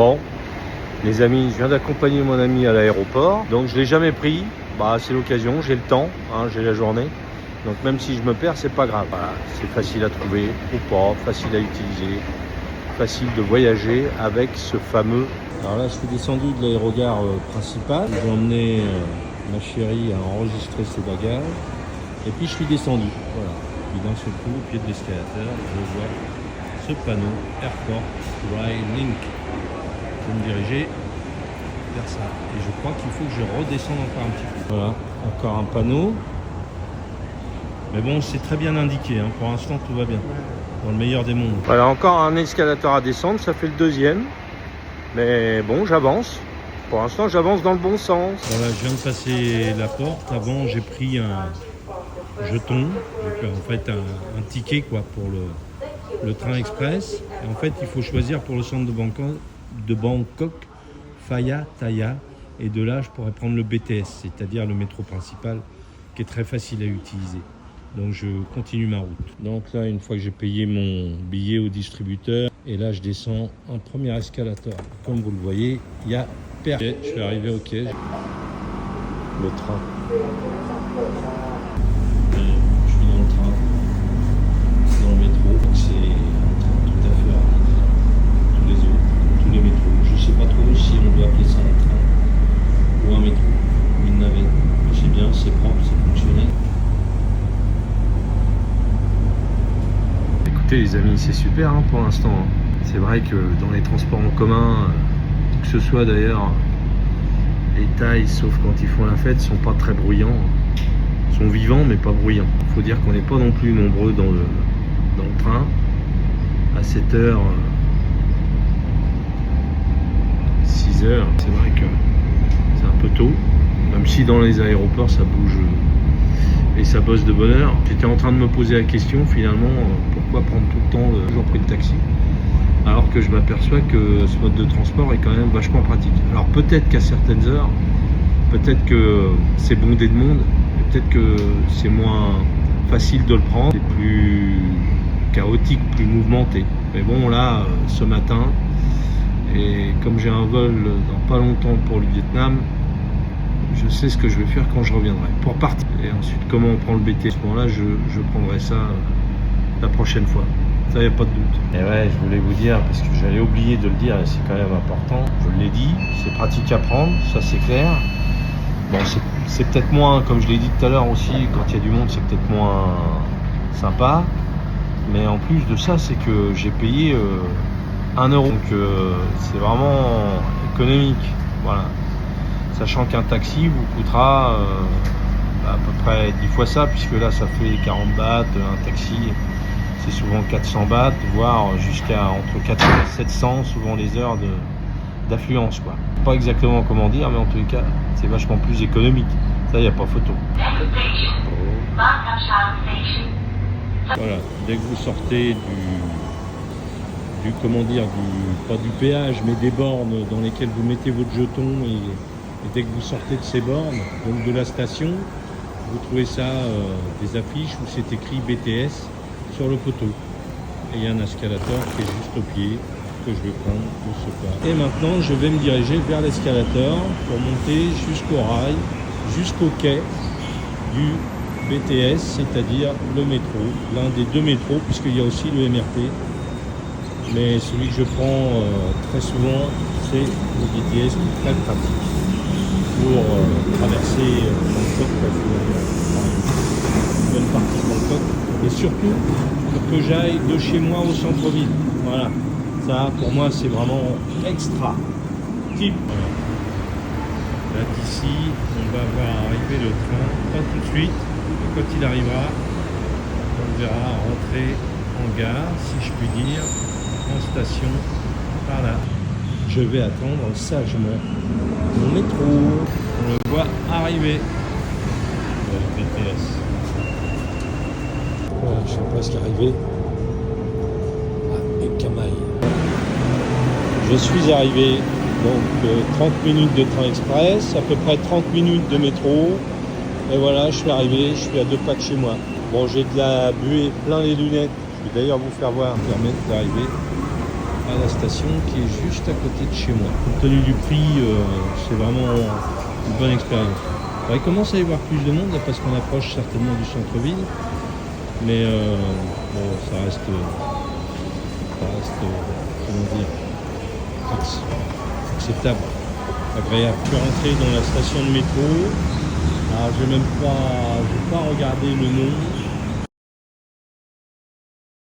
Bon, les amis, je viens d'accompagner mon ami à l'aéroport, donc je ne l'ai jamais pris. C'est l'occasion, j'ai le temps, j'ai la journée. Donc même si je me perds, c'est pas grave. Voilà, c'est facile à trouver ou pas, facile à utiliser, facile de voyager avec ce fameux. Alors là, je suis descendu de l'aérogare principal. J'ai emmené ma chérie à enregistrer ses bagages. Et puis je suis descendu. Voilà. Puis d'un seul coup, au pied de l'escalator, je vois ce panneau Airport Rail Link. Je vais me diriger vers ça. Et je crois qu'il faut que je redescende encore un petit peu. Voilà, encore un panneau. Mais bon, c'est très bien indiqué. Pour l'instant, tout va bien. Dans le meilleur des mondes. Voilà, encore un escalator à descendre. Ça fait le deuxième. Mais bon, j'avance. Pour l'instant, j'avance dans le bon sens. Voilà, je viens de passer la porte. Avant, j'ai pris un jeton. En fait, un ticket quoi, pour le train express. Et en fait, il faut choisir pour le centre de Bangkok, Phaya Thaya. Et de là, je pourrais prendre le BTS, c'est-à-dire le métro principal, qui est très facile à utiliser. Donc je continue ma route. Donc là, une fois que j'ai payé mon billet au distributeur, et là je descends un premier escalator. Comme vous le voyez, il y a personne. Je suis arrivé au quai. Le train. Je suis dans le train. Dans le métro. C'est un train tout à fait rapide. Tous les métros. Je ne sais pas trop si on doit appeler ça un train ou un métro ou une navette. Mais c'est bien, c'est propre, c'est fonctionnel. Les amis, c'est super pour l'instant. C'est vrai que dans les transports en commun, que ce soit d'ailleurs les Thaïs, sauf quand ils font la fête, sont pas très bruyants. Ils sont vivants mais pas bruyants. Il faut dire qu'on n'est pas non plus nombreux dans le train. À 7h, 6h, c'est vrai que c'est un peu tôt. Même si dans les aéroports ça bouge et ça bosse de bonne heure. J'étais en train de me poser la question finalement, pourquoi prendre tout le temps toujours pris le taxi, alors que je m'aperçois que ce mode de transport est quand même vachement pratique. Alors peut-être qu'à certaines heures, peut-être que c'est bondé de monde, et peut-être que c'est moins facile de le prendre, c'est plus chaotique, plus mouvementé. Mais bon là, ce matin, et comme j'ai un vol dans pas longtemps pour le Vietnam, je sais ce que je vais faire quand je reviendrai pour partir. Et ensuite, comment on prend le BT à ce moment-là, je prendrai ça la prochaine fois. Ça, il n'y a pas de doute. Et ouais, je voulais vous dire, parce que j'allais oublier de le dire, et c'est quand même important. Je l'ai dit, c'est pratique à prendre, ça c'est clair. Bon, c'est peut-être moins, comme je l'ai dit tout à l'heure aussi, quand il y a du monde, c'est peut-être moins sympa. Mais en plus de ça, c'est que j'ai payé 1 €. Donc c'est vraiment économique. Voilà. Sachant qu'un taxi vous coûtera à peu près 10 fois ça, puisque là ça fait 40 bahts, un taxi c'est souvent 400 bahts, voire jusqu'à entre 400 et 700, souvent les heures d'affluence quoi. Pas exactement comment dire, mais en tous les cas c'est vachement plus économique, ça il n'y a pas photo. Voilà, dès que vous sortez pas du péage, mais des bornes dans lesquelles vous mettez votre jeton et dès que vous sortez de ces bornes, donc de la station, vous trouvez ça, des affiches où c'est écrit BTS sur le poteau. Et il y a un escalator qui est juste au pied, que je vais prendre de ce pas. Et maintenant, je vais me diriger vers l'escalator pour monter jusqu'au rail, jusqu'au quai du BTS, c'est-à-dire le métro, l'un des 2 métros, puisqu'il y a aussi le MRT. Mais celui que je prends très souvent, c'est le BTS, qui est très pratique pour traverser Bangkok, une bonne partie de Bangkok, et surtout pour que j'aille de chez moi au centre-ville. Voilà, ça pour moi c'est vraiment extra. Type. Là d'ici, on va voir arriver le train, pas tout de suite, mais quand il arrivera, on verra rentrer en gare, si je puis dire, en station, par là. Je vais attendre sagement mon métro. On le voit arriver. Le BTS. Voilà, je suis presque arrivé à Ekamaï. Je suis arrivé, donc 30 minutes de train express, à peu près 30 minutes de métro. Et voilà, je suis arrivé, je suis à 2 pas de chez moi. Bon, j'ai de la buée plein les lunettes. Je vais d'ailleurs vous faire voir, permettre d'arriver à la station qui est juste à côté de chez moi. Compte tenu du prix, c'est vraiment une bonne expérience. Alors, il commence à y avoir plus de monde là, parce qu'on approche certainement du centre-ville, mais bon, ça reste comment dire, acceptable, agréable. Je suis rentré dans la station de métro. Alors j'ai pas regardé le nom.